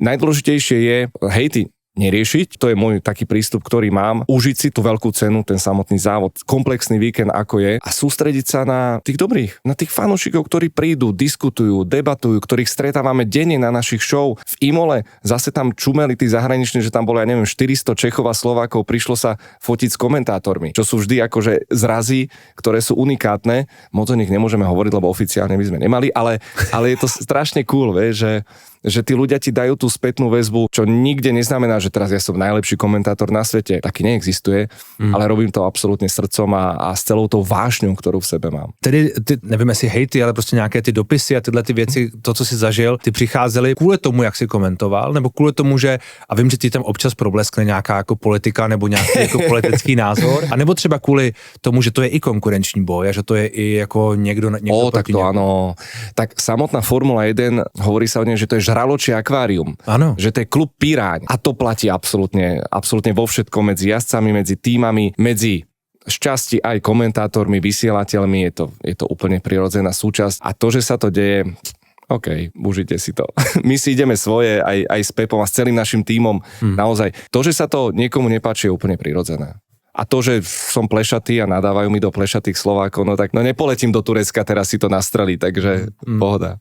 najdôležitejšie je hejty neriešiť, to je môj taký prístup, ktorý mám, užiť si tú veľkú cenu, ten samotný závod, komplexný víkend ako je a sústrediť sa na tých dobrých, na tých fanúšikov, ktorí prídu, diskutujú, debatujú, ktorých stretávame denne na našich show. V Imole zase tam čumeli tí zahraniční, že tam bolo, ja neviem, 400 Čechov a Slovákov, prišlo sa fotiť s komentátormi, čo sú vždy akože zrazy, ktoré sú unikátne. Moc o nich nemôžeme hovoriť, lebo oficiálne by sme nemali, ale je to strašne cool, vieš, že tí ľudia ti dajú tú spätnú väzbu, čo nikde neznamená, že teraz ja som najlepší komentátor na svete. Taký neexistuje, ale robím to absolútně srdcom a s celou tou vášňou, kterou v sebe mám. Tedy ty, nevím jestli hejty, ale prostě nějaké ty dopisy a tyhle ty věci, to, co jsi zažil, ty přicházely kvůli tomu, jak jsi komentoval, nebo kvůli tomu, že, a vím, že ty tam občas probleskne nějaká jako politika nebo nějaký jako politický názor, a nebo třeba kvůli tomu, že to je i konkurenční boj a že to je i jako někdo tak to áno. Tak samotná Formula 1, hovorí sa o nej, že to je žraločie akvárium. Áno. Že to je klub piráň. A to platí absolútne vo všetkom, medzi jazdcami, medzi tímami, medzi šťastí aj komentátormi, vysielateľmi, je to úplne prirodzená súčasť. A to, že sa to deje, OK, užite si to. My si ideme svoje aj s Pepom a s celým našim tímom. Naozaj, to, že sa to niekomu nepáči, je úplne prirodzené. A to, že som plešatý a nadávajú mi do plešatých Slovákov, no tak nepoletím do Turecka teraz si to nastreliť, takže pohoda.